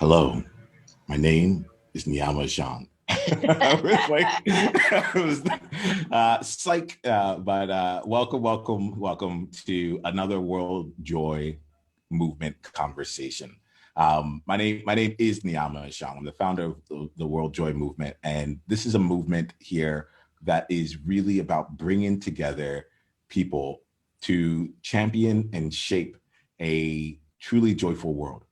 Hello, my name is Niyama Jean. I was like, psych, but welcome to another World Joy Movement conversation. My name is Niyama Jean. I'm the founder of the World Joy Movement, and this is a movement here that is really about bringing together people to champion and shape a truly joyful world.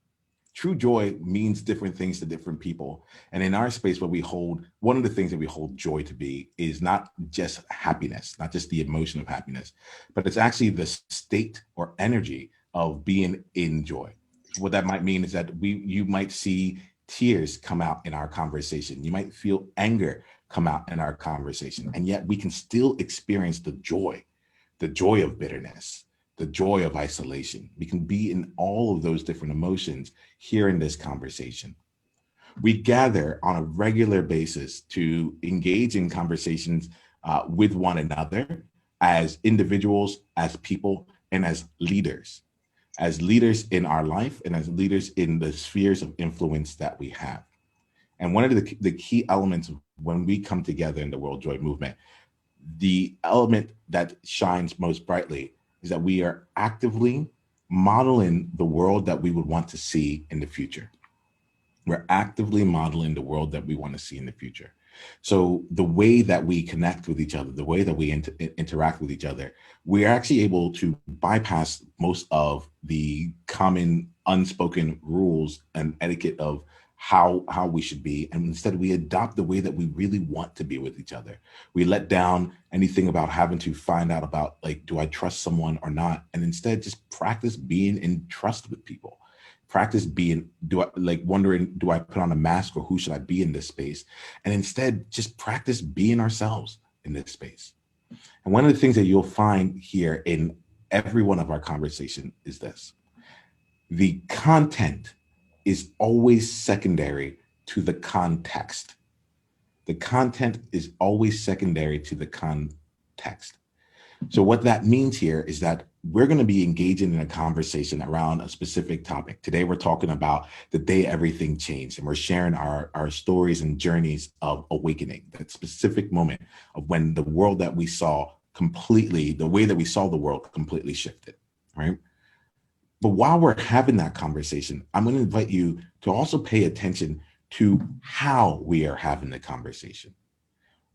True joy means different things to different people. And in our space, where we hold one of the things that we hold joy to be is not just happiness, not just the emotion of happiness, but it's actually the state or energy of being in joy. What that might mean is that you might see tears come out in our conversation. You might feel anger come out in our conversation. And yet we can still experience the joy of bitterness, the joy of isolation. We can be in all of those different emotions here in this conversation. We gather on a regular basis to engage in conversations with one another as individuals, as people, and as leaders in our life and as leaders in the spheres of influence that we have. And one of the key elements of when we come together in the World Joy Movement, the element that shines most brightly is that we are actively modeling the world that we would want to see in the future. We're actively modeling the world that we want to see in the future. So the way that we connect with each other, the way that we interact with each other, we're actually able to bypass most of the common unspoken rules and etiquette of how we should be, and instead we adopt the way that we really want to be with each other. We let down anything about having to find out about, like, do I trust someone or not, and instead just practice being in trust with people. Practice being, do I, like, wondering, do I put on a mask, or who should I be in this space? And instead just practice being ourselves in this space. And one of the things that you'll find here in every one of our conversation is this: the content is always secondary to the context. The content is always secondary to the context. So what that means here is that we're going to be engaging in a conversation around a specific topic. Today, we're talking about the day everything changed, and we're sharing our stories and journeys of awakening, that specific moment of when the world that we saw completely, the way that we saw the world completely shifted, right? But while we're having that conversation, I'm going to invite you to also pay attention to how we are having the conversation.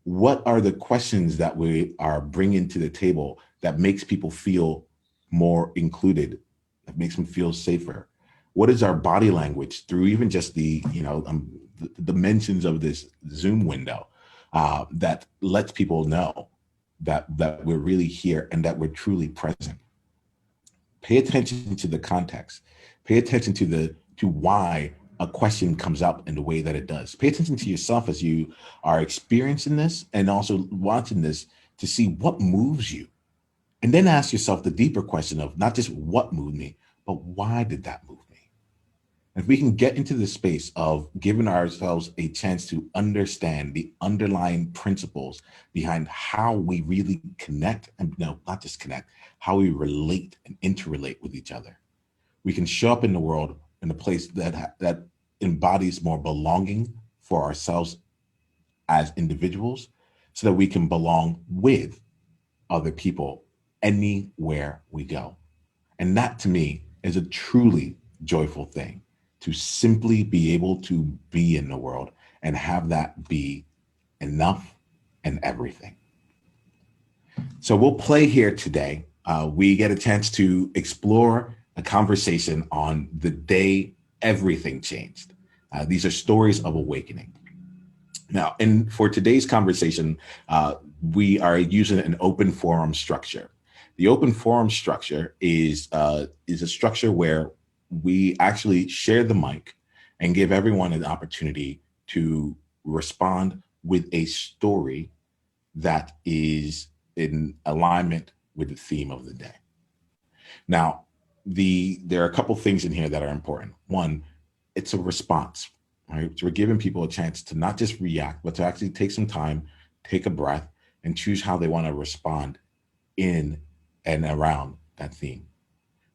What are the questions that we are bringing to the table that makes people feel more included, that makes them feel safer? What is our body language through even just the dimensions of this Zoom window that lets people know that we're really here and that we're truly present? Pay attention to the context. Pay attention to why a question comes up in the way that it does. Pay attention to yourself as you are experiencing this and also watching this to see what moves you. And then ask yourself the deeper question of not just what moved me, but why did that move me? If we can get into the space of giving ourselves a chance to understand the underlying principles behind how we really connect, and no, not just connect, how we relate and interrelate with each other, we can show up in the world in a place that embodies more belonging for ourselves as individuals, so that we can belong with other people anywhere we go. And that, to me, is a truly joyful thing, to simply be able to be in the world and have that be enough and everything. So we'll play here today. We get a chance to explore a conversation on the day everything changed. These are stories of awakening. Now, and for today's conversation, we are using an open forum structure. The open forum structure is a structure where we actually share the mic and give everyone an opportunity to respond with a story that is in alignment with the theme of the day. Now, there are a couple things in here that are important. One, it's a response, right? So we're giving people a chance to not just react, but to actually take some time, take a breath, and choose how they want to respond in and around that theme.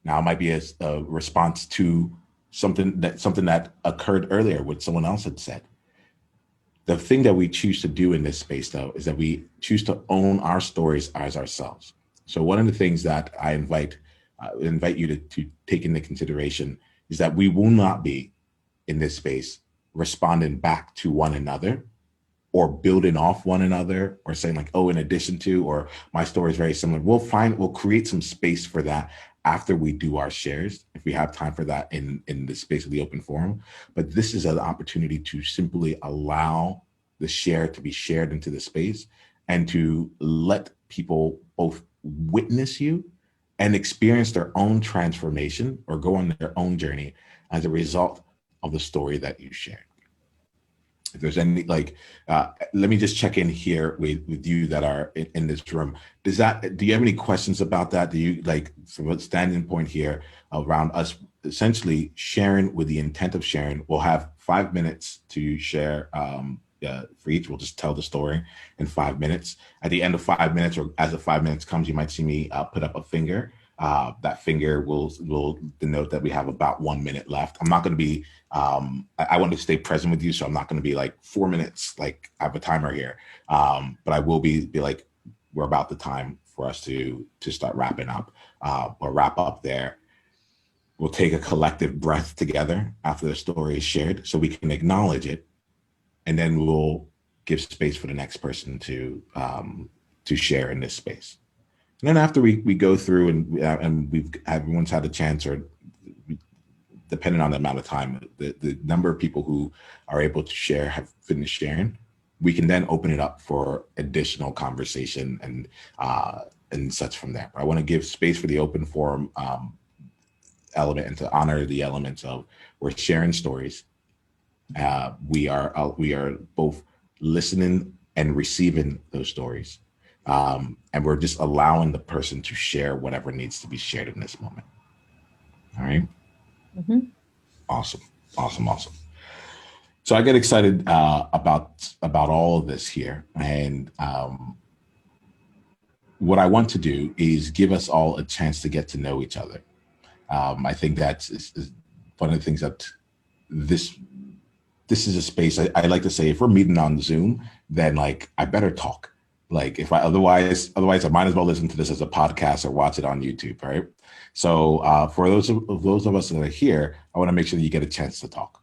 Now, it might be a response to something that occurred earlier, what someone else had said. The thing that we choose to do in this space, though, is that we choose to own our stories as ourselves. So one of the things that I invite you to take into consideration is that we will not be in this space responding back to one another or building off one another or saying like, oh, in addition to, or my story is very similar. We'll create some space for that after we do our shares, if we have time for that in the space of the open forum. But this is an opportunity to simply allow the share to be shared into the space and to let people both witness you and experience their own transformation or go on their own journey as a result of the story that you shared. If there's any, let me just check in here with you that are in this room. Do you have any questions about that? Do you from a standing point here around us essentially sharing with the intent of sharing? We'll have 5 minutes to share for each. We'll just tell the story in 5 minutes. At the end of 5 minutes, or as the 5 minutes comes, you might see me put up a finger. That finger will denote that we have about 1 minute left. I'm not going to be, I want to stay present with you, so I'm not going to be like 4 minutes, like I have a timer here. But I will be like, we're about the time for us to start wrapping up or wrap up there. We'll take a collective breath together after the story is shared so we can acknowledge it. And then we'll give space for the next person to share in this space. And then after we go through and everyone's had a chance, or depending on the amount of time, the number of people who are able to share have finished sharing, we can then open it up for additional conversation and such from there. I want to give space for the open forum element and to honor the elements of we're sharing stories. We are both listening and receiving those stories. And we're just allowing the person to share whatever needs to be shared in this moment. All right. Mm-hmm. Awesome. So I get excited about all of this here. And what I want to do is give us all a chance to get to know each other. I think that's one of the things that this is a space I like to say, if we're meeting on Zoom, then I better talk. If otherwise I might as well listen to this as a podcast or watch it on YouTube, right? So for those of us that are here, I want to make sure that you get a chance to talk.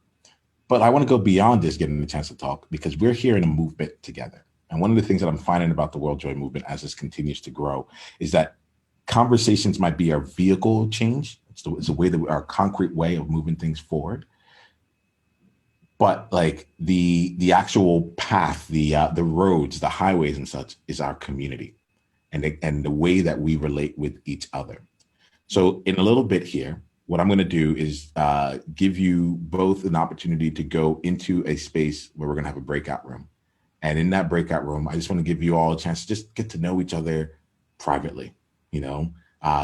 But I want to go beyond just getting a chance to talk, because we're here in a movement together. And one of the things that I'm finding about the World Joy movement as this continues to grow is that conversations might be our vehicle of change. It's a way that our concrete way of moving things forward. But the actual path, the roads, the highways and such is our community and the way that we relate with each other. So in a little bit here, what I'm going to do is give you both an opportunity to go into a space where we're going to have a breakout room. And in that breakout room, I just want to give you all a chance to just get to know each other privately.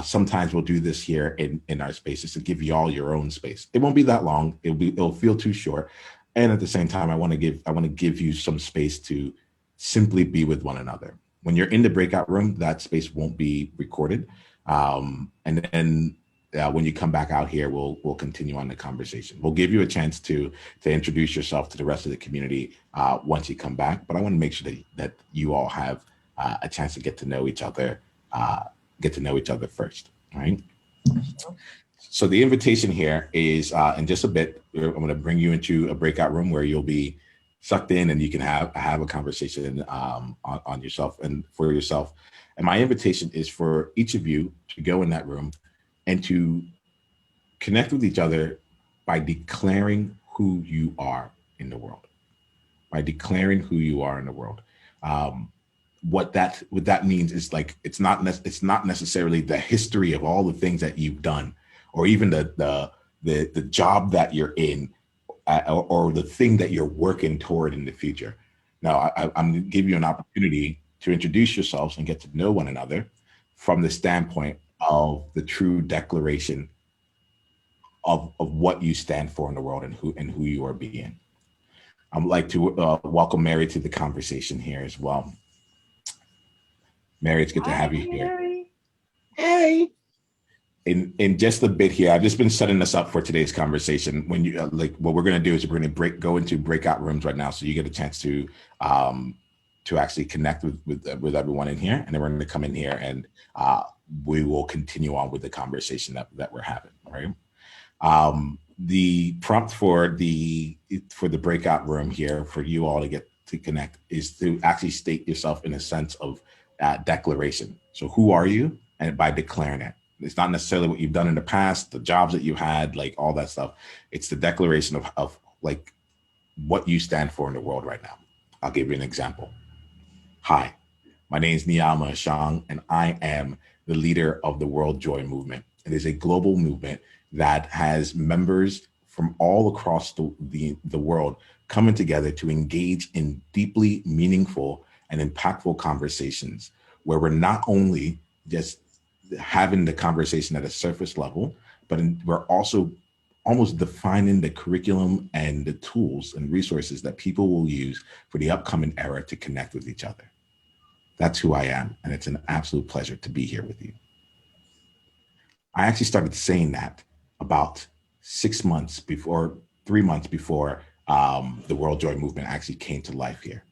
Sometimes we'll do this here in our spaces to give you all your own space. It won't be that long. It'll feel too short. And at the same time, I want to give you some space to simply be with one another. When you're in the breakout room, that space won't be recorded. And then when you come back out here, we'll continue on the conversation. We'll give you a chance to introduce yourself to the rest of the community once you come back. But I want to make sure that you all have a chance to get to know each other first. All right. So the invitation here is in just a bit, I'm going to bring you into a breakout room where you'll be sucked in and you can have a conversation on yourself and for yourself. And my invitation is for each of you to go in that room and to connect with each other by declaring who you are in the world. By declaring who you are in the world. What that means is it's not necessarily the history of all the things that you've done, or even the job that you're in, or the thing that you're working toward in the future. Now, I'm going to give you an opportunity to introduce yourselves and get to know one another from the standpoint of the true declaration of what you stand for in the world and who you are being. I would like to welcome Mary to the conversation here as well. Mary, it's good to have you here. Hey. in just a bit here, I've just been setting us up for today's conversation. When you like, what we're going to do is we're going to go into breakout rooms right now, so you get a chance to actually connect with everyone in here, and then we're going to come in here and we will continue on with the conversation that we're having. Right. The prompt for the breakout room here for you all to get to connect is to actually state yourself in a sense of declaration. So who are you? And by declaring it. It's not necessarily what you've done in the past, the jobs that you had, like all that stuff. It's the declaration of like what you stand for in the world right now. I'll give you an example. Hi, my name is Niyama Ashang, and I am the leader of the World Joy Movement. It is a global movement that has members from all across the world coming together to engage in deeply meaningful and impactful conversations where we're not only just having the conversation at a surface level, but we're also almost defining the curriculum and the tools and resources that people will use for the upcoming era to connect with each other. That's who I am, and it's an absolute pleasure to be here with you. I actually started saying that about 3 months before the World Joy Movement actually came to life here.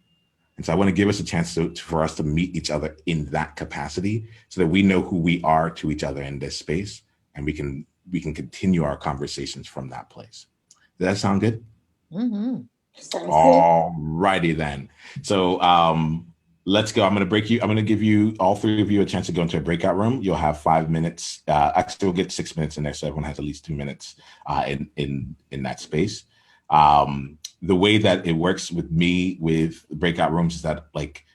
And so I want to give us a chance for us to meet each other in that capacity so that we know who we are to each other in this space, and we can continue our conversations from that place. Does that sound good? Mm-hmm. All righty then. So let's go. I'm going to give you, all three of you, a chance to go into a breakout room. You'll have 5 minutes. Actually, we'll get 6 minutes in there, so everyone has at least 2 minutes in that space. The way that it works with me with breakout rooms is that, like,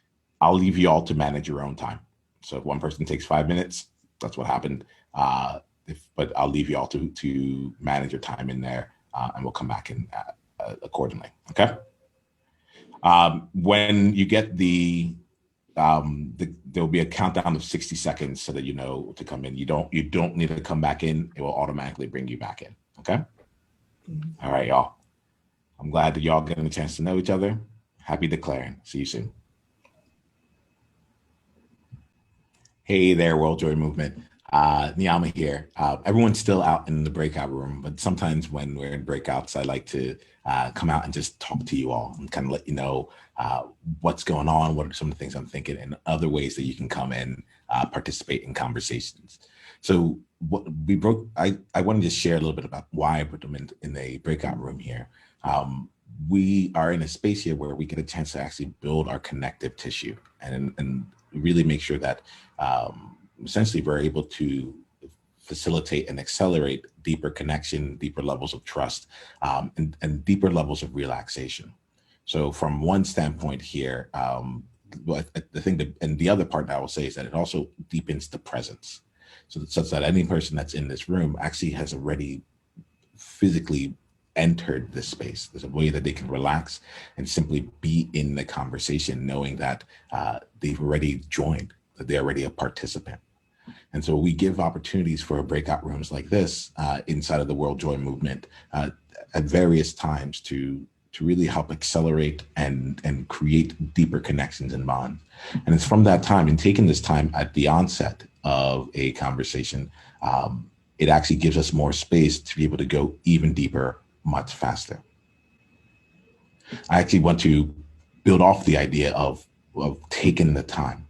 I'll leave you all to manage your own time. So if one person takes 5 minutes, that's what happened. But I'll leave you all to manage your time in there, and we'll come back in accordingly. Okay. When you get there'll be a countdown of 60 seconds so that you know to come in. You don't need to come back in. It will automatically bring you back in. Okay. Mm-hmm. All right, y'all. I'm glad that y'all getting a chance to know each other. Happy declaring. See you soon. Hey there, World Joy Movement. Niyama here. Everyone's still out in the breakout room, but sometimes when we're in breakouts, I like to come out and just talk to you all and kind of let you know what's going on, what are some of the things I'm thinking, and other ways that you can come and participate in conversations. So I wanted to share a little bit about why I put them in a breakout room here. We are in a space here where we get a chance to actually build our connective tissue and really make sure that essentially we're able to facilitate and accelerate deeper connection, deeper levels of trust, and deeper levels of relaxation. So from one standpoint here, the thing that, and the other part that I will say is that it also deepens the presence. So such that any person that's in this room actually has already physically entered this space. There's a way that they can relax and simply be in the conversation, knowing that they've already joined, that they're already a participant. And so we give opportunities for breakout rooms like this inside of the World Joy Movement at various times to really help accelerate and create deeper connections and bonds. And it's from that time, and taking this time at the onset of a conversation, it actually gives us more space to be able to go even deeper, much faster. I actually want to build off the idea of taking the time.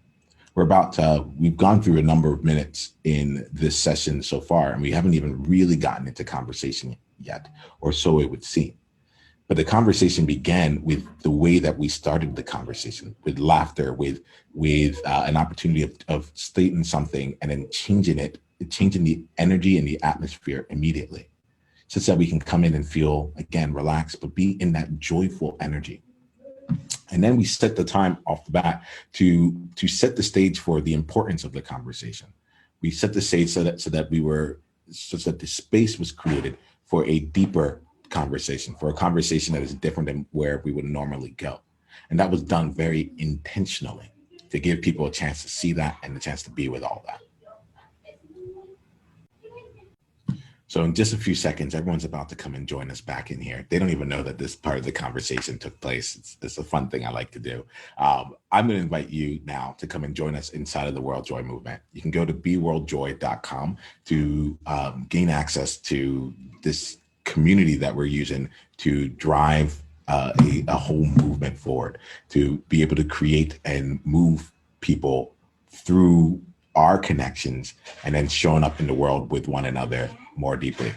We've gone through a number of minutes in this session so far, and we haven't even really gotten into conversation yet, or so it would seem. But the conversation began with the way that we started the conversation, with laughter, with an opportunity of stating something and then changing the energy and the atmosphere immediately, such that we can come in and feel, again, relaxed, but be in that joyful energy. And then we set the time off the bat to set the stage for the importance of the conversation. We set the stage so that the space was created for a deeper conversation, for a conversation that is different than where we would normally go. And that was done very intentionally to give people a chance to see that and a chance to be with all that. So in just a few seconds, everyone's about to come and join us back in here. They don't even know that this part of the conversation took place. It's a fun thing I like to do. I'm going to invite you now to come and join us inside of the World Joy Movement. You can go to beworldjoy.com to gain access to this community that we're using to drive a whole movement forward, to be able to create and move people through our connections and then showing up in the world with one another more deeply.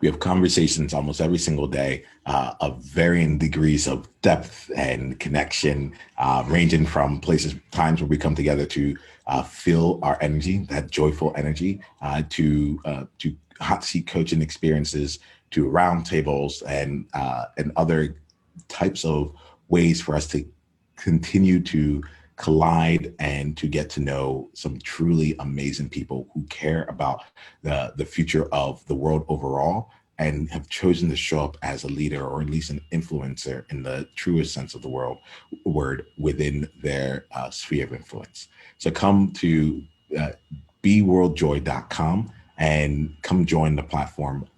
We have conversations almost every single day of varying degrees of depth and connection, ranging from times where we come together to feel our energy, that joyful energy, to hot seat coaching experiences, to roundtables and other types of ways for us to continue to collide and to get to know some truly amazing people who care about the future of the world overall and have chosen to show up as a leader or at least an influencer in the truest sense of the word within their sphere of influence. So come to beworldjoy.com and come join the platform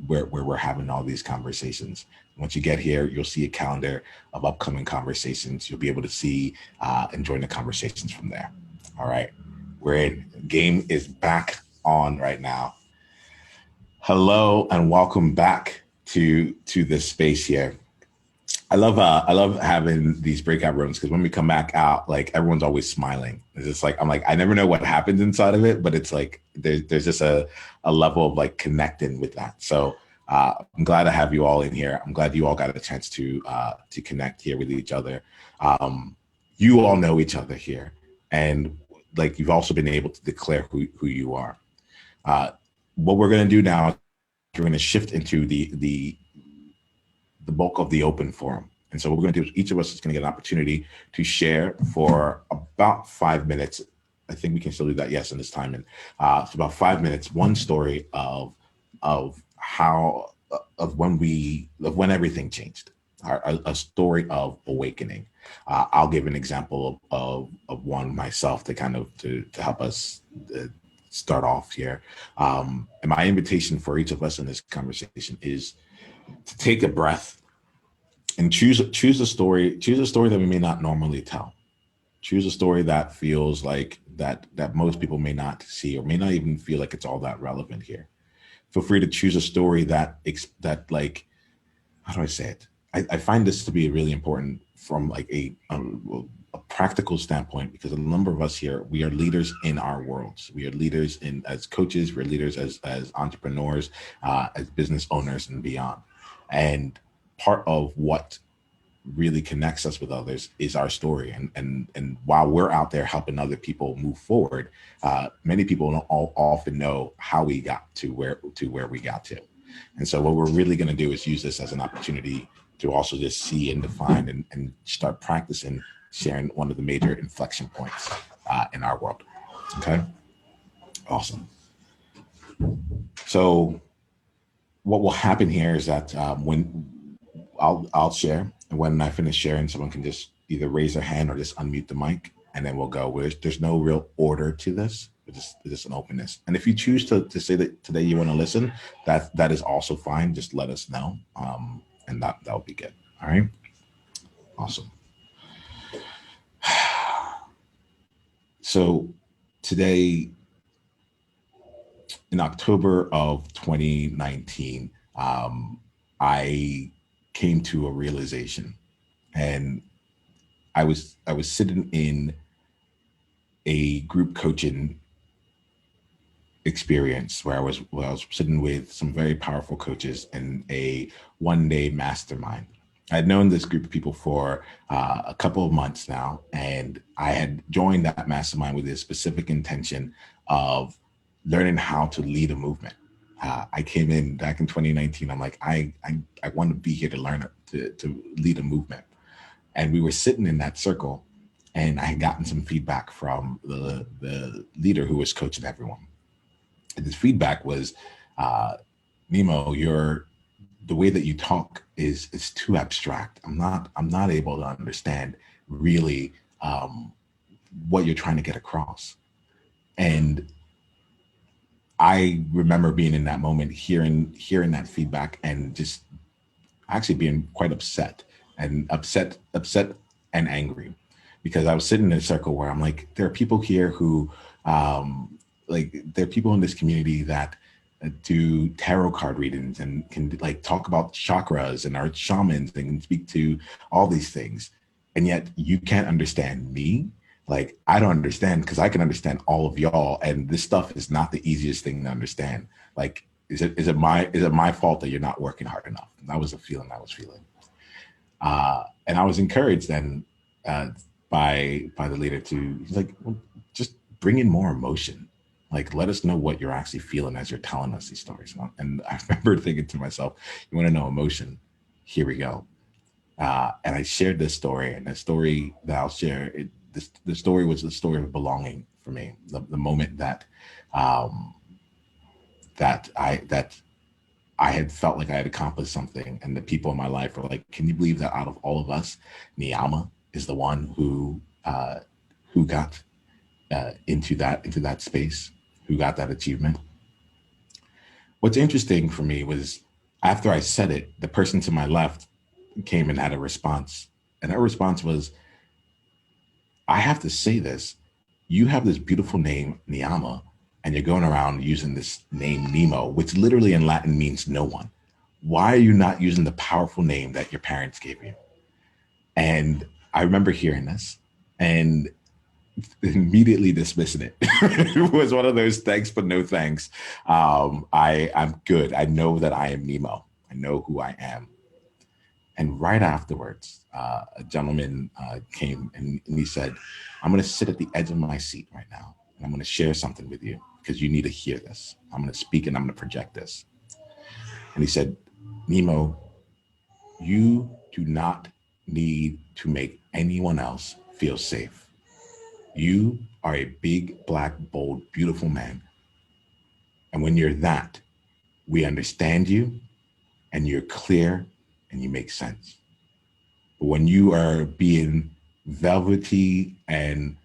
where we're having all these conversations. Once you get here, you'll see a calendar of upcoming conversations. You'll be able to see and join the conversations from there. All right, we're in. Game is back on right now. Hello and welcome back to this space here. I love having these breakout rooms because when we come back out, like everyone's always smiling. It's just like I never know what happens inside of it, but it's like there's just a level of like connecting with that. So I'm glad to have you all in here. I'm glad you all got a chance to connect here with each other. You all know each other here, and like you've also been able to declare who you are. What we're going to do now, we're going to shift into the bulk of the open forum. And so what we're going to do is each of us is going to get an opportunity to share for about 5 minutes. I think we can still do that, yes, in this time. And it's about 5 minutes, one story of when everything changed, a story of awakening. I'll give an example of one myself to help us start off here. And my invitation for each of us in this conversation is to take a breath and choose a story that we may not normally tell. Choose a story that feels like that most people may not see or may not even feel like it's all that relevant here. Feel free to choose a story that like, how do I say it? I find this to be really important from like a practical standpoint, because a number of us here, we are leaders in our worlds. We are leaders as coaches, we're leaders as entrepreneurs, as business owners and beyond. And part of what really connects us with others is our story. And while we're out there helping other people move forward, many people don't often know how we got to where we got to. And so what we're really going to do is use this as an opportunity to also just see and define and start practicing sharing one of the major inflection points in our world. Okay, awesome. So what will happen here is that when I'll share, and when I finish sharing, someone can just either raise their hand or just unmute the mic, and then we'll go. There's no real order to this. It's just an openness. And if you choose to say that today you want to listen, that is also fine. Just let us know, and that'll be good. All right, awesome. So today, in October of 2019, I came to a realization, and I was sitting in a group coaching experience where I was sitting with some very powerful coaches in a one-day mastermind. I had known this group of people for a couple of months now, and I had joined that mastermind with a specific intention of learning how to lead a movement. I came in back in 2019. I'm like, I want to be here to learn to lead a movement. And we were sitting in that circle, and I had gotten some feedback from the leader who was coaching everyone. And his feedback was, Nemo, the way that you talk is too abstract. I'm not able to understand really what you're trying to get across. And I remember being in that moment, hearing that feedback, and just actually being quite upset and angry, because I was sitting in a circle where I'm like, there are people here who, there are people in this community that do tarot card readings and can like talk about chakras and are shamans and can speak to all these things. And yet you can't understand me. Like, I don't understand, because I can understand all of y'all. And this stuff is not the easiest thing to understand. Like, is it my fault that you're not working hard enough? And that was a feeling I was feeling. And I was encouraged then by the leader to, he's like, well, just bring in more emotion. Like, let us know what you're actually feeling as you're telling us these stories. And I remember thinking to myself, you want to know emotion? Here we go. And I shared this story, and the story that I'll share, the story was the story of belonging for me. The moment that that I had felt like I had accomplished something, and the people in my life were like, "Can you believe that out of all of us, Niyama is the one who got into that space, who got that achievement?" What's interesting for me was, after I said it, the person to my left came and had a response, and her response was, "I have to say this. You have this beautiful name, Niyama, and you're going around using this name Nemo, which literally in Latin means no one. Why are you not using the powerful name that your parents gave you?" And I remember hearing this and immediately dismissing it. It was one of those thanks but no thanks. I'm good. I know that I am Nemo. I know who I am. And right afterwards, a gentleman came and he said, "I'm going to sit at the edge of my seat right now, and I'm going to share something with you, because you need to hear this. I'm going to speak and I'm going to project this." And he said, "Nemo, you do not need to make anyone else feel safe. You are a big, black, bold, beautiful man. And when you're that, we understand you, and you're clear, and you make sense. But when you are being velvety and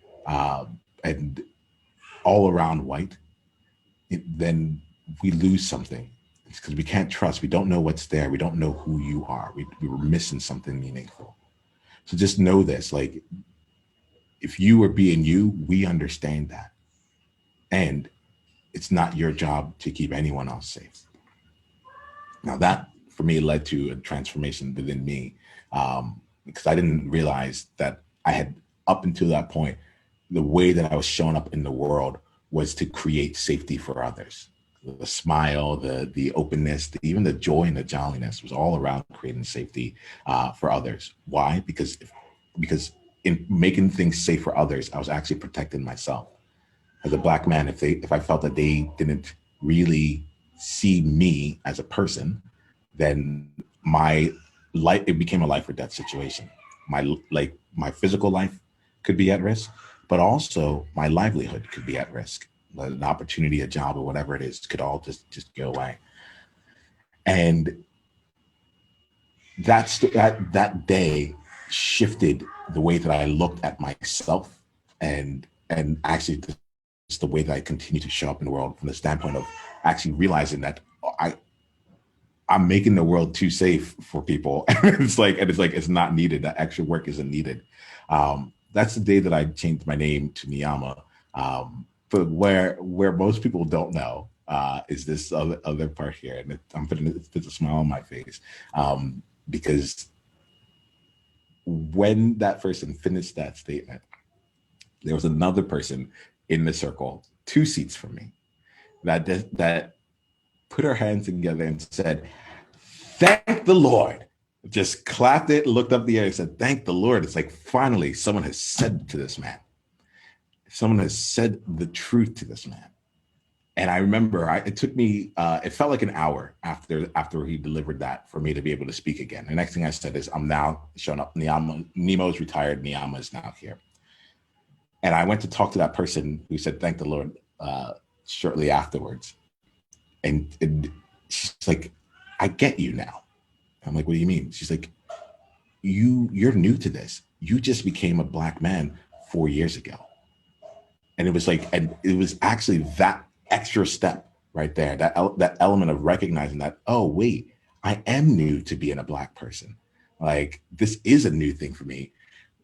all around white, then we lose something. It's because we can't trust. We don't know what's there. We don't know who you are. We were missing something meaningful. So just know this, like, if you are being you, we understand that. And it's not your job to keep anyone else safe." Now that for me led to a transformation within me, because I didn't realize that I had, up until that point, the way that I was showing up in the world was to create safety for others. The smile, the openness, even the joy and the jolliness was all around creating safety for others. Why? Because in making things safe for others, I was actually protecting myself. As a black man, if I felt that they didn't really see me as a person, then my life, it became a life or death situation. My physical life could be at risk, but also my livelihood could be at risk. An opportunity, a job, or whatever it is, could all just go away. And that day shifted the way that I looked at myself, and actually the way that I continue to show up in the world, from the standpoint of actually realizing that I'm making the world too safe for people. It's like it's not needed. That extra work isn't needed. That's the day that I changed my name to Niyama. But where most people don't know is this other part here, and I'm putting a smile on my face, because when that person finished that statement, there was another person in the circle, 2 seats from me, that put her hands together and said, "Thank the Lord." Just clapped it, looked up the air and said, "Thank the Lord." It's like, finally, someone has said to this man. Someone has said the truth to this man. And I remember it took me, it felt like an hour after he delivered that for me to be able to speak again. The next thing I said is, "I'm now showing up. Nemo's retired. Niyama is now here." And I went to talk to that person who said, "Thank the Lord," shortly afterwards. And she's like, "I get you now." I'm like, "What do you mean?" She's like, you're new to this. You just became a black man 4 years ago. And it was actually that extra step right there. That element of recognizing that, oh wait, I am new to being a Black person. Like this is a new thing for me.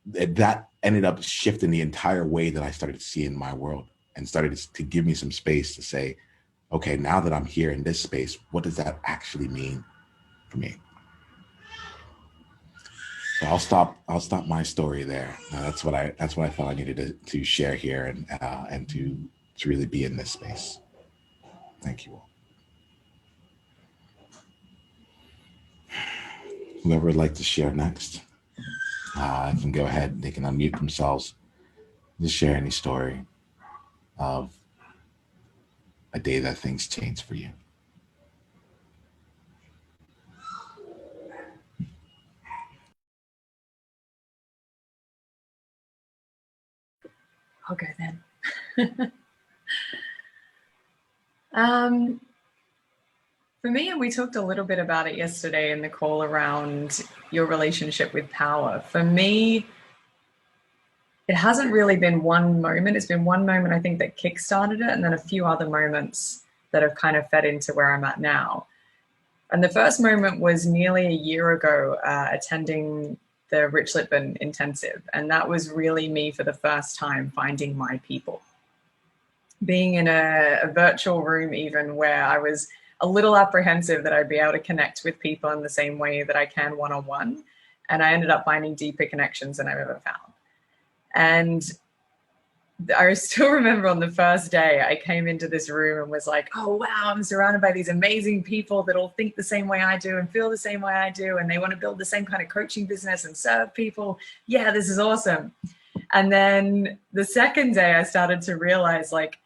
That ended up shifting the entire way that I started seeing my world, and started to give me some space to say, okay, now that I'm here in this space, what does that actually mean for me? So I'll stop my story there. That's what I felt I needed to share here, and to really be in this space. Thank you all. Whoever would like to share next, can go ahead. They can unmute themselves. Just share any story of a day that things changed for you. I'll go then. For me, and we talked a little bit about it yesterday in the call around your relationship with power. For me, it hasn't really been one moment. It's been one moment, I think, that kickstarted it, and then a few other moments that have kind of fed into where I'm at now. And the first moment was nearly a year ago, attending the Rich Litvin intensive. And that was really me for the first time finding my people. Being in a virtual room even, where I was a little apprehensive that I'd be able to connect with people in the same way that I can one-on-one. And I ended up finding deeper connections than I've ever found. And I still remember on the first day, I came into this room and was like, oh, wow, I'm surrounded by these amazing people that all think the same way I do and feel the same way I do. And they want to build the same kind of coaching business and serve people. Yeah, this is awesome. And then the second day, I started to realize like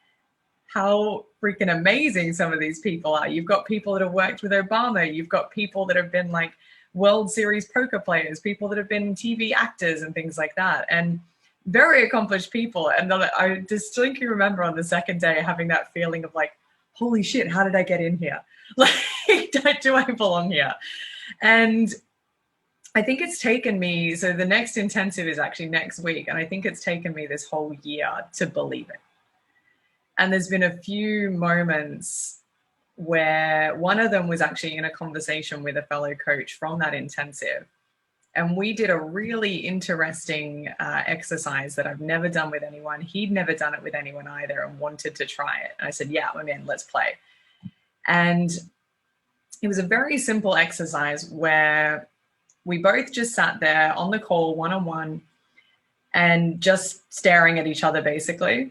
how freaking amazing some of these people are. You've got people that have worked with Obama. You've got people that have been like World Series poker players, people that have been TV actors and things like that. And very accomplished people. And then I distinctly remember on the second day having that feeling of like, holy shit, how did I get in here? Like, do I belong here? And I think it's taken me, so the next intensive is actually next week. And I think it's taken me this whole year to believe it. And there's been a few moments where one of them was actually in a conversation with a fellow coach from that intensive. And we did a really interesting exercise that I've never done with anyone. He'd never done it with anyone either and wanted to try it. And I said, yeah, I'm in, let's play. And it was a very simple exercise where we both just sat there on the call one-on-one and just staring at each other basically.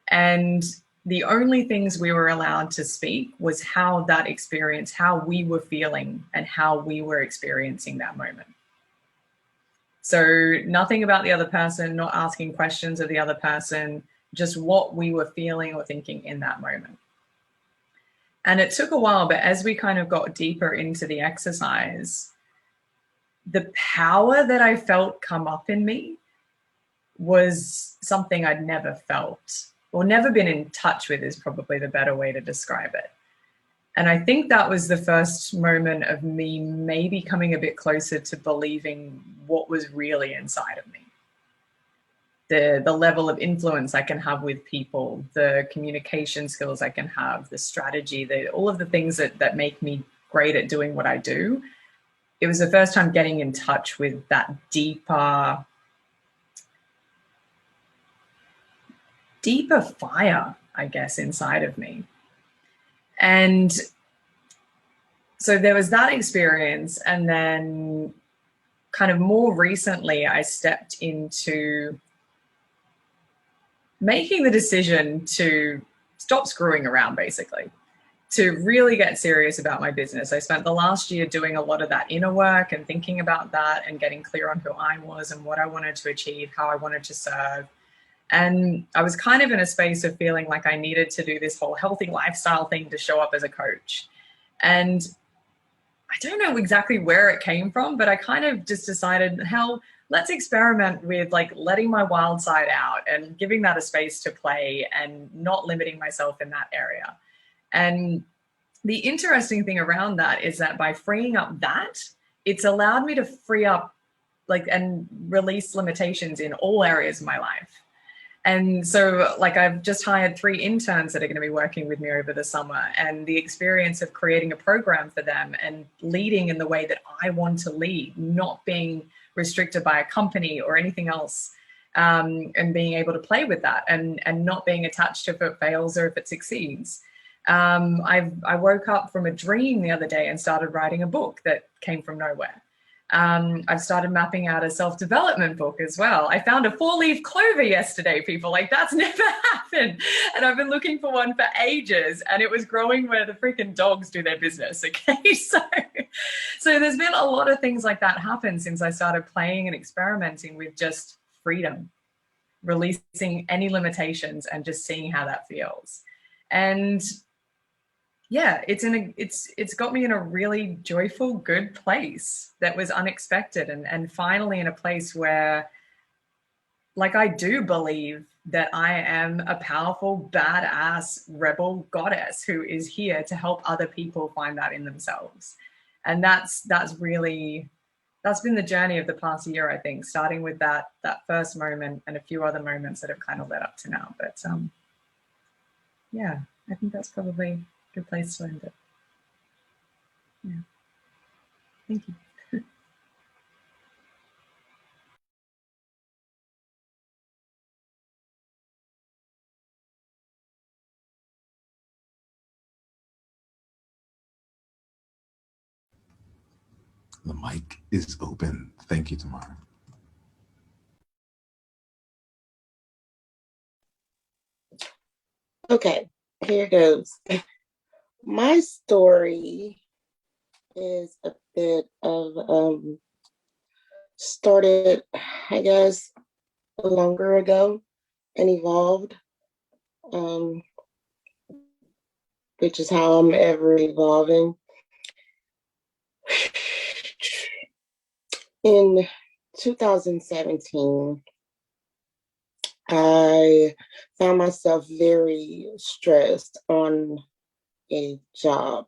And the only things we were allowed to speak was how that experience, how we were feeling and how we were experiencing that moment. So nothing about the other person, not asking questions of the other person, just what we were feeling or thinking in that moment. And it took a while, but as we kind of got deeper into the exercise, the power that I felt come up in me was something I'd never felt, or never been in touch with is probably the better way to describe it. And I think that was the first moment of me maybe coming a bit closer to believing what was really inside of me. The level of influence I can have with people, the communication skills I can have, the strategy, all of the things that make me great at doing what I do. It was the first time getting in touch with that deeper fire, I guess, inside of me. And so there was that experience. And then kind of more recently, I stepped into making the decision to stop screwing around, basically, to really get serious about my business. I spent the last year doing a lot of that inner work and thinking about that and getting clear on who I was and what I wanted to achieve, how I wanted to serve. And I was kind of in a space of feeling like I needed to do this whole healthy lifestyle thing to show up as a coach. And I don't know exactly where it came from, but I kind of just decided, hell, let's experiment with like letting my wild side out and giving that a space to play and not limiting myself in that area. And the interesting thing around that is that by freeing up that, it's allowed me to free up and release limitations in all areas of my life. And so, like, I've just hired 3 interns that are going to be working with me over the summer, and the experience of creating a program for them and leading in the way that I want to lead, not being restricted by a company or anything else, and being able to play with that, and not being attached to if it fails or if it succeeds. I woke up from a dream the other day and started writing a book that came from nowhere. I've started mapping out a self-development book as well. I found a 4-leaf clover yesterday, people. Like, that's never happened. And I've been looking for one for ages, and it was growing where the freaking dogs do their business. Okay. So there's been a lot of things like that happen since I started playing and experimenting with just freedom, releasing any limitations and just seeing how that feels. And yeah, it's got me in a really joyful, good place that was unexpected, and finally in a place where, like, I do believe that I am a powerful, badass rebel goddess who is here to help other people find that in themselves. And that's been the journey of the past year, I think, starting with that first moment and a few other moments that have kind of led up to now. But yeah, I think that's probably a good place to end it. Yeah. Thank you. The mic is open. Thank you, Tamara. Okay, here goes. My story is a bit of started, I guess, longer ago and evolved, um, which is how I'm ever evolving. In 2017, I found myself very stressed on a job.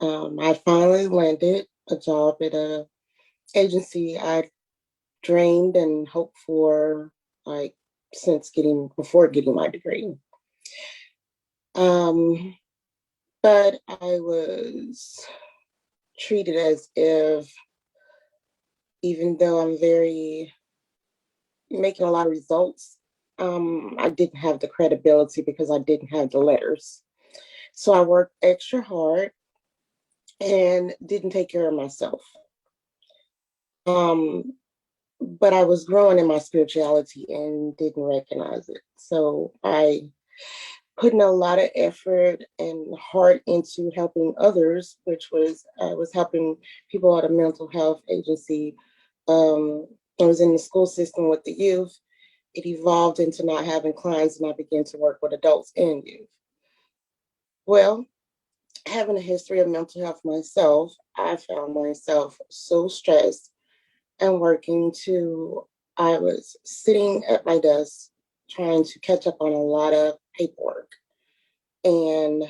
I finally landed a job at a agency I dreamed and hoped for, like, before getting my degree. But I was treated as if, even though I'm very making a lot of results, I didn't have the credibility because I didn't have the letters. So I worked extra hard and didn't take care of myself. But I was growing in my spirituality and didn't recognize it. So I put in a lot of effort and heart into helping others, which was I was helping people at a mental health agency. I was in the school system with the youth. It evolved into not having clients, and I began to work with adults and youth. Well, having a history of mental health myself, I found myself so stressed and working to, I was sitting at my desk trying to catch up on a lot of paperwork and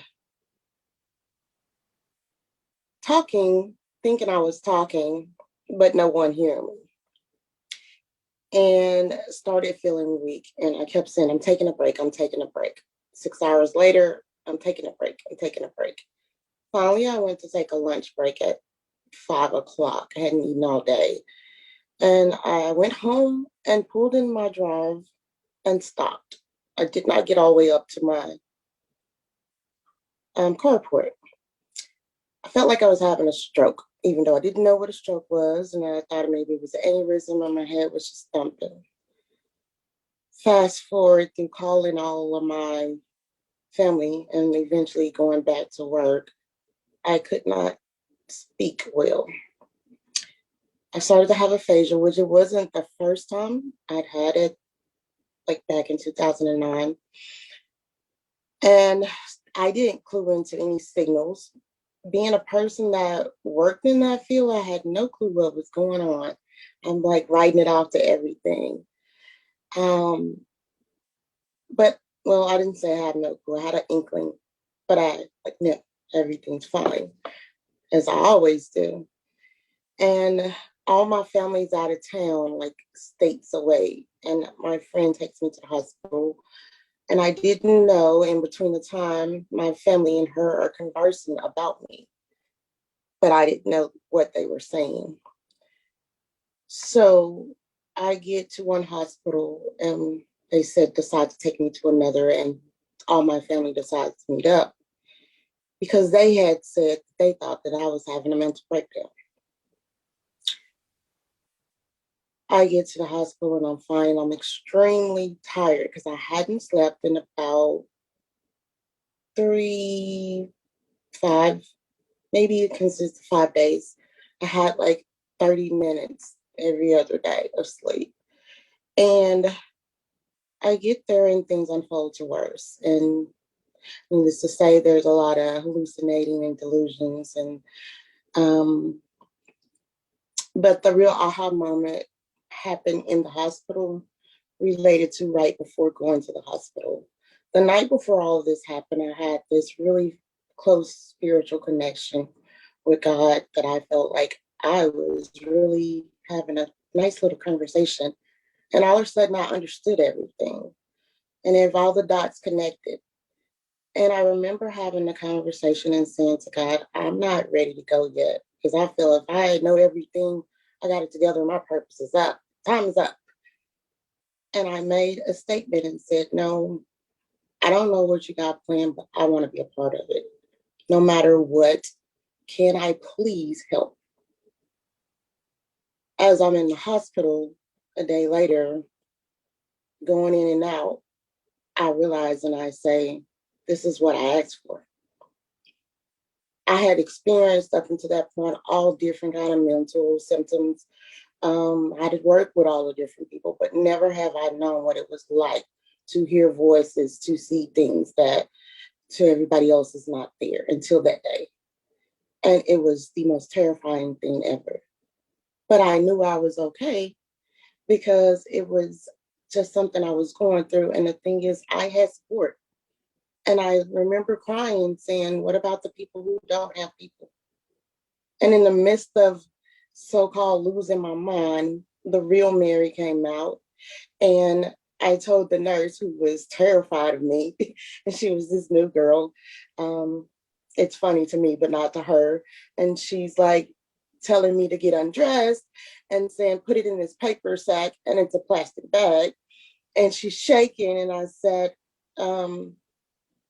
talking, thinking I was talking, but no one hearing me. And started feeling weak. And I kept saying, I'm taking a break, I'm taking a break. 6 hours later, I'm taking a break, I'm taking a break. Finally, I went to take a lunch break at 5 o'clock. I hadn't eaten all day. And I went home and pulled in my drive and stopped. I did not get all the way up to my carport. I felt like I was having a stroke, even though I didn't know what a stroke was, and I thought maybe it was an aneurysm and my head was just thumping. Fast forward through calling all of my family and eventually going back to work, I could not speak well. I started to have aphasia, which it wasn't the first time I'd had it, like back in 2009. And I didn't clue into any signals. Being a person that worked in that field, I had no clue what was going on. I'm like writing it off to everything. But, well, I didn't say I had no clue. I had an inkling, but I, like, no, everything's fine, as I always do. And all my family's out of town, like states away. And my friend takes me to the hospital. And I didn't know in between the time my family and her are conversing about me, but I didn't know what they were saying. So I get to one hospital and they said, decide to take me to another, and all my family decides to meet up because they had said they thought that I was having a mental breakdown. I get to the hospital and I'm fine. I'm extremely tired because I hadn't slept in about 3, 5, maybe it consists of 5 days. I had like 30 minutes every other day of sleep. And I get there and things unfold to worse. And needless to say, there's a lot of hallucinating and delusions. And but the real aha moment happened in the hospital, related to right before going to the hospital. The night before all of this happened, I had this really close spiritual connection with God that I felt like I was really having a nice little conversation. And all of a sudden, I understood everything. And if all the dots connected. And I remember having the conversation and saying to God, I'm not ready to go yet. Because I feel if I know everything, I got it together, my purpose is up. Time is up. And I made a statement and said, no, I don't know what you got planned, but I want to be a part of it. No matter what, can I please help? As I'm in the hospital a day later, going in and out, I realize and I say, this is what I asked for. I had experienced up until that point all different kind of mental symptoms. I did work with all the different people, but never have I known what it was like to hear voices, to see things that to everybody else is not there until that day. And it was the most terrifying thing ever. But I knew I was okay because it was just something I was going through. And the thing is, I had support. And I remember crying, saying, what about the people who don't have people? And in the midst of so-called losing my mind, the real Mary came out. And I told the nurse, who was terrified of me, and she was this new girl. It's funny to me, but not to her. And she's like telling me to get undressed and saying, put it in this paper sack, and it's a plastic bag. And she's shaking, and I said,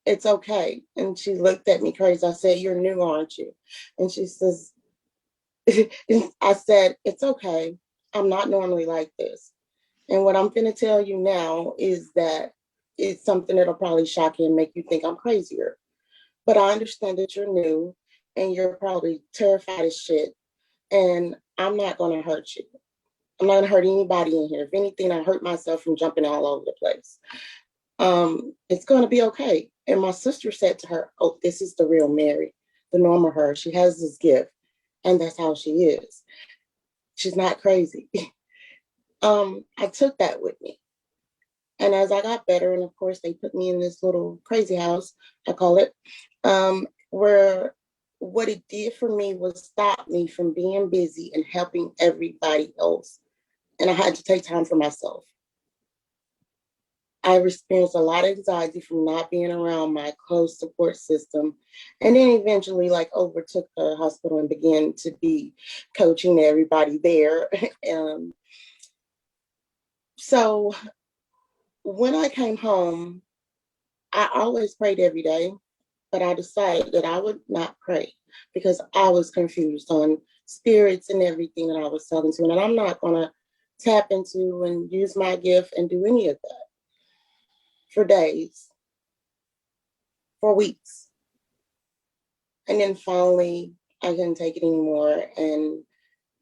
it's okay. And she looked at me crazy. I said, you're new, aren't you? And she says, I said, it's okay. I'm not normally like this. And what I'm going to tell you now is that it's something that'll probably shock you and make you think I'm crazier. But I understand that you're new and you're probably terrified as shit. And I'm not going to hurt you. I'm not going to hurt anybody in here. If anything, I hurt myself from jumping all over the place. It's going to be okay. And my sister said to her, oh, this is the real Mary, the normal her. She has this gift, and that's how she is. She's not crazy. I took that with me. And as I got better, and of course, they put me in this little crazy house, I call it, where what it did for me was stop me from being busy and helping everybody else. And I had to take time for myself. I experienced a lot of anxiety from not being around my close support system, and then eventually like overtook the hospital and began to be coaching everybody there. So when I came home, I always prayed every day, but I decided that I would not pray because I was confused on spirits and everything that I was talking to. And I'm not going to tap into and use my gift and do any of that for days, for weeks. And then finally, I couldn't take it anymore. And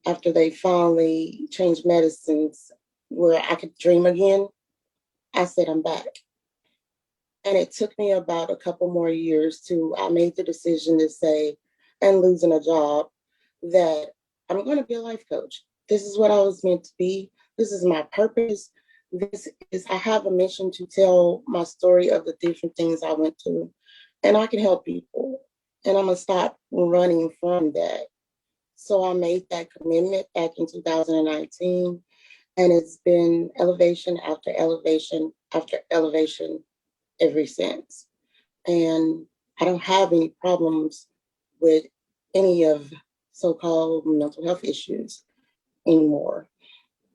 after they finally changed medicines where I could dream again, I said, I'm back. And it took me about a couple more years I made the decision to say, and losing a job, that I'm going to be a life coach. This is what I was meant to be. This is my purpose. I have a mission to tell my story of the different things I went through, and I can help people. And I'm going to stop running from that So I made that commitment back in 2019, and it's been elevation after elevation after elevation ever since. And I don't have any problems with any of so-called mental health issues anymore,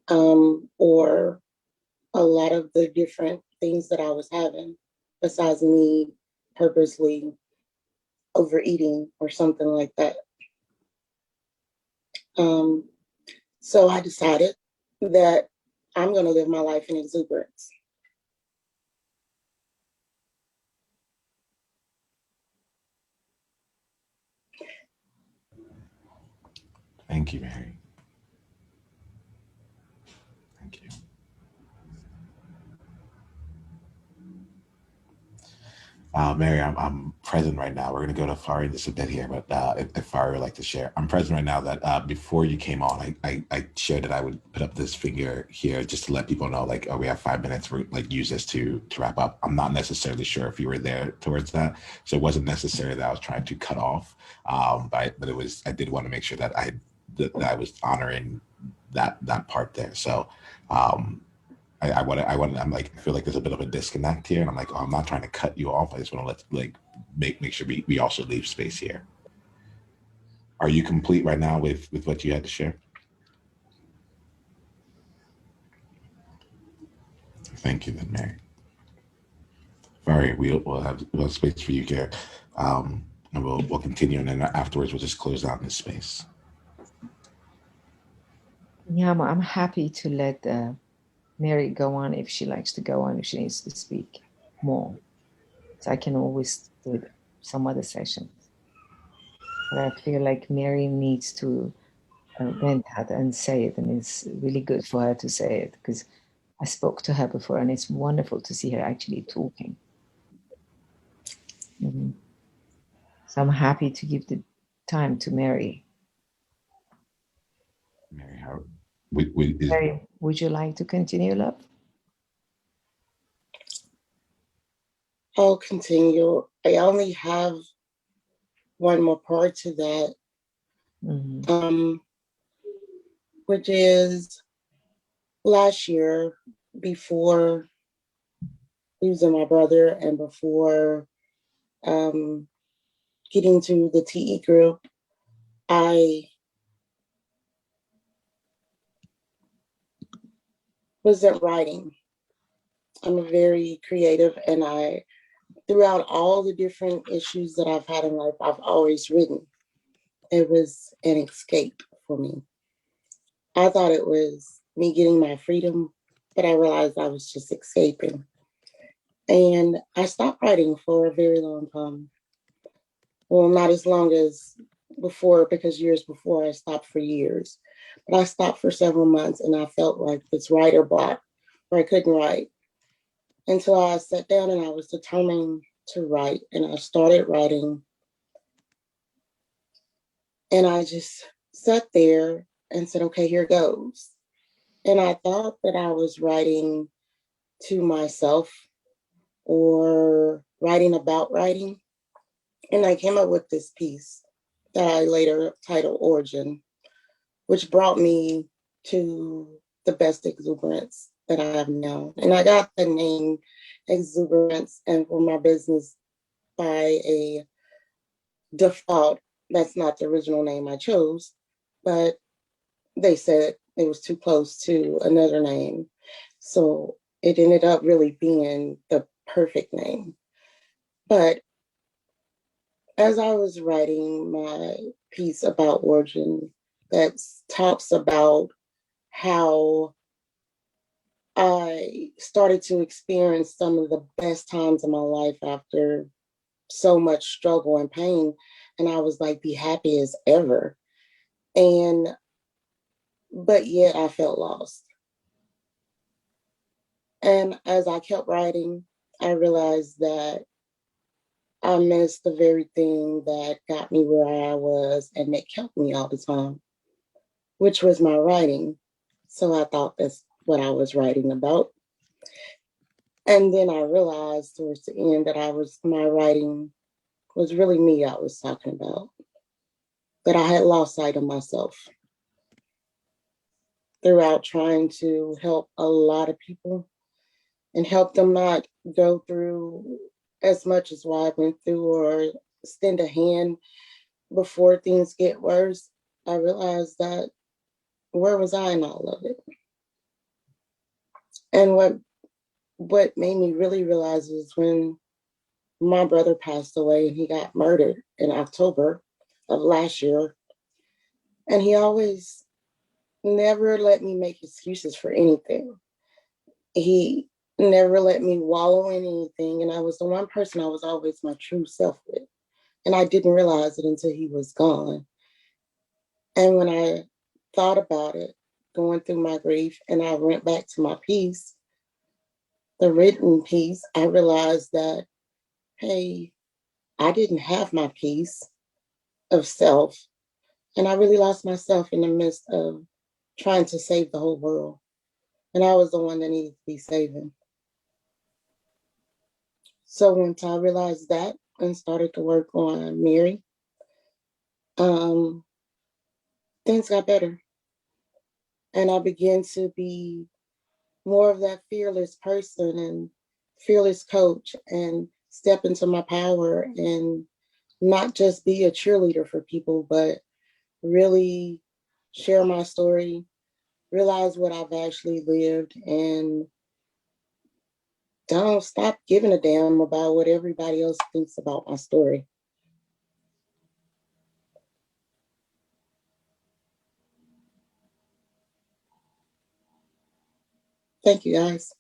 or a lot of the different things that I was having, besides me purposely overeating or something like that. Um, so I decided that I'm going to live my life in exuberance. Thank you, Mary. Thank you. Mary, I'm present right now. We're going to go to Fari in just a bit here, but if Fari would like to share, I'm present right now that before you came on, I shared that I would put up this finger here just to let people know, like, oh, we have 5 minutes. We're like use this to wrap up. I'm not necessarily sure if you were there towards that, so it wasn't necessarily that I was trying to cut off, but it was. I did want to make sure that that I was honoring that part there. So. I'm like, I feel like there's a bit of a disconnect here. And I'm like, oh, I'm not trying to cut you off. I just want to make sure we also leave space here. Are you complete right now with what you had to share? Thank you then, Mary. All right, we'll have space for you here. And we'll continue. And then afterwards, we'll just close out this space. Yeah, I'm happy to let Mary go on if she likes to go on, if she needs to speak more. So I can always do some other sessions. But I feel like Mary needs to vent that and say it, and it's really good for her to say it because I spoke to her before, and it's wonderful to see her actually talking. Mm-hmm. So I'm happy to give the time to Mary. Mary, Mary, would you like to continue, love? I'll continue. I only have one more part to that, which is last year, before losing my brother and before getting to the TE group, I wasn't writing. I'm a very creative, and throughout all the different issues that I've had in life, I've always written. It was an escape for me. I thought it was me getting my freedom, but I realized I was just escaping. And I stopped writing for a very long time. Well, not as long as before, because years before I stopped for years. But I stopped for several months, and I felt like this writer block where I couldn't write until I sat down and I was determined to write. And I started writing. And I just sat there and said, okay, here goes. And I thought that I was writing to myself or writing about writing. And I came up with this piece that I later titled Origin, which brought me to the best exuberance that I have now. And I got the name Exuberance and for my business by a default. That's not the original name I chose, but they said it was too close to another name. So it ended up really being the perfect name. But as I was writing my piece about Origin that talks about how I started to experience some of the best times of my life after so much struggle and pain, and I was like the happiest ever. But yet I felt lost. And as I kept writing, I realized that I missed the very thing that got me where I was and that kept me all the time, which was my writing. So I thought that's what I was writing about. And then I realized towards the end that my writing was really me I was talking about. that I had lost sight of myself throughout trying to help a lot of people and help them not go through as much as what I went through or extend a hand before things get worse. I realized that where was I in all of it? And what made me really realize is when my brother passed away and he got murdered in October of last year. And he always never let me make excuses for anything. He never let me wallow in anything. And I was the one person I was always my true self with. And I didn't realize it until he was gone. And when I thought about it, going through my grief, and I went back to my piece, the written piece, I realized that, hey, I didn't have my piece of self. And I really lost myself in the midst of trying to save the whole world. And I was the one that needed to be saving. So once I realized that and started to work on Mary, things got better. And I began to be more of that fearless person and fearless coach and step into my power and not just be a cheerleader for people, but really share my story, realize what I've actually lived, and don't stop giving a damn about what everybody else thinks about my story. Thank you, guys.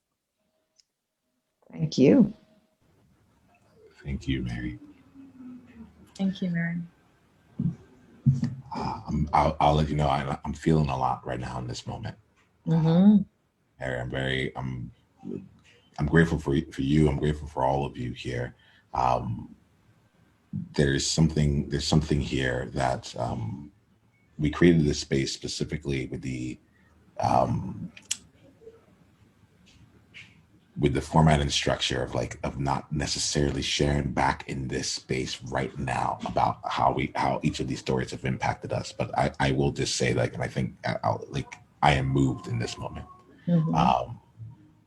Thank you. Thank you, Mary. Thank you, Mary. I'll let you know I'm feeling a lot right now in this moment. Mm-hmm. Mary, I'm grateful for you. I'm grateful for all of you here. There's something here that we created this space specifically with the format and structure of not necessarily sharing back in this space right now about how each of these stories have impacted us. But I will just say, and I think I am moved in this moment. Mm-hmm.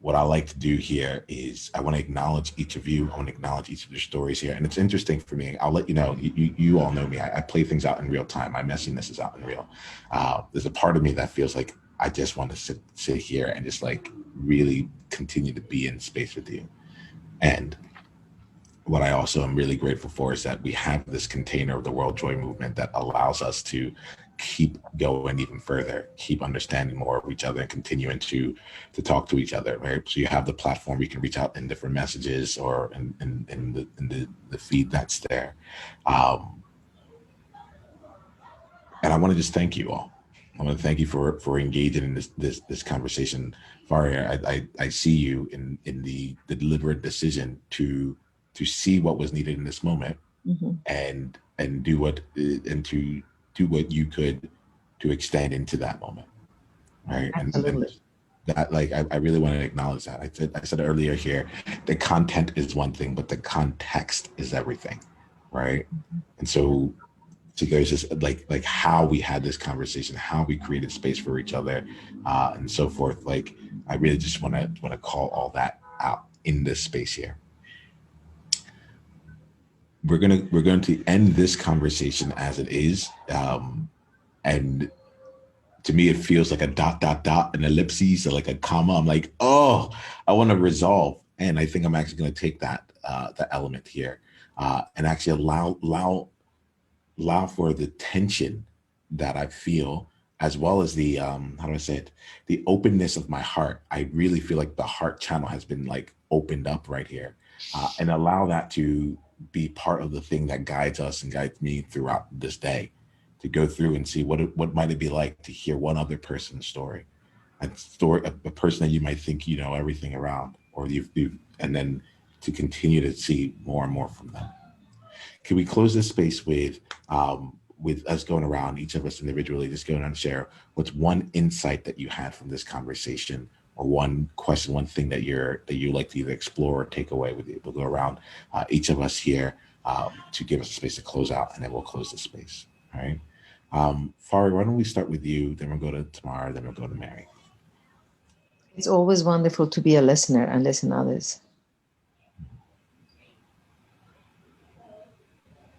What I like to do here is I want to acknowledge each of you. I want to acknowledge each of your stories here. And it's interesting for me. I'll let you know, you all know me. I play things out in real time. My messiness is out in real. There's a part of me that feels like I just want to sit here and just really continue to be in space with you. And what I also am really grateful for is that we have this container of the World Joy Movement that allows us to keep going even further, keep understanding more of each other, and continuing to talk to each other, right? So you have the platform, you can reach out in different messages or in the feed that's there. And I want to just thank you all. I want to thank you for engaging in this conversation. Faria, I see you in the deliberate decision to see what was needed in this moment, Mm-hmm. and do what you could to extend into that moment, right? Absolutely. And that I really want to acknowledge that. I said earlier here, the content is one thing, but the context is everything, right? And so there's just how we had this conversation, how we created space for each other, and so forth. I really just want to call all that out in this space here. We're going to end this conversation as it is, and to me it feels like a dot, an ellipses, or like a comma. I'm like, oh, I want to resolve, and I think I'm actually going to take that element here, and actually allow for the tension that I feel, as well as the how do I say it, the openness of my heart. I really feel like the heart channel has been opened up right here, and allow that to be part of the thing that guides us and guides me throughout this day, to go through and see what might it be like to hear one other person's story, a person that you might think you know everything around, or you've and then to continue to see more and more from them. Can we close this space with us going around, each of us individually, just going on and share what's one insight that you had from this conversation, or one question, one thing that you like to either explore or take away with you? We'll go around, each of us here, to give us a space to close out, and then we'll close the space. All right. Fari, why don't we start with you, then we'll go to Tamara, then we'll go to Mary. It's always wonderful to be a listener and listen to others.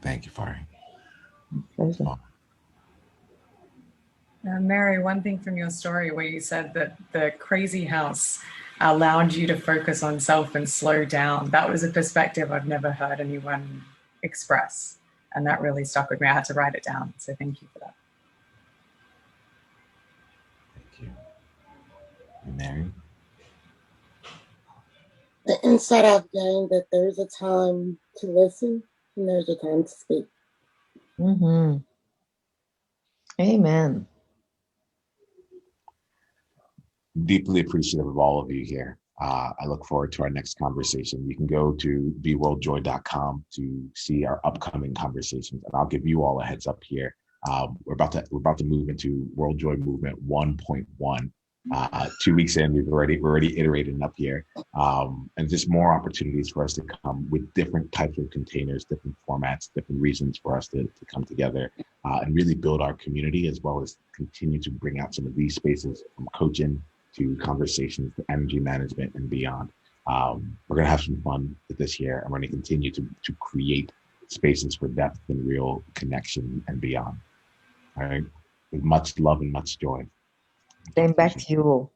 Thank you, Fari. Pleasure. Mary, one thing from your story where you said that the crazy house allowed you to focus on self and slow down. That was a perspective I've never heard anyone express. And that really stuck with me. I had to write it down. So thank you for that. Thank you. And Mary? The insight I've gained that there's a time to listen and there's a time to speak. Mm-hmm. Amen. Deeply appreciative of all of you here. I look forward to our next conversation. You can go to beworldjoy.com to see our upcoming conversations, and I'll give you all a heads up here. We're about to move into World Joy Movement 1.1. 2 weeks in, we're already iterating up here, and just more opportunities for us to come with different types of containers, different formats, different reasons for us to come together and really build our community, as well as continue to bring out some of these spaces from coaching to conversations, to energy management and beyond. We're going to have some fun with this year, and we're going to continue to create spaces for depth and real connection and beyond. All right, with much love and much joy. Then back to you all.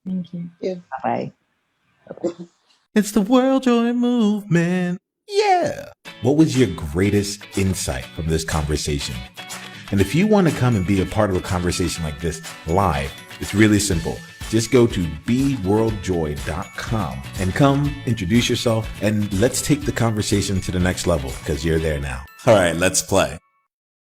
Thank you. Yeah. Bye. It's the World Joy Movement. Yeah. What was your greatest insight from this conversation? And if you want to come and be a part of a conversation like this live, it's really simple. Just go to beworldjoy.com and come introduce yourself, and let's take the conversation to the next level, because you're there now. All right, let's play.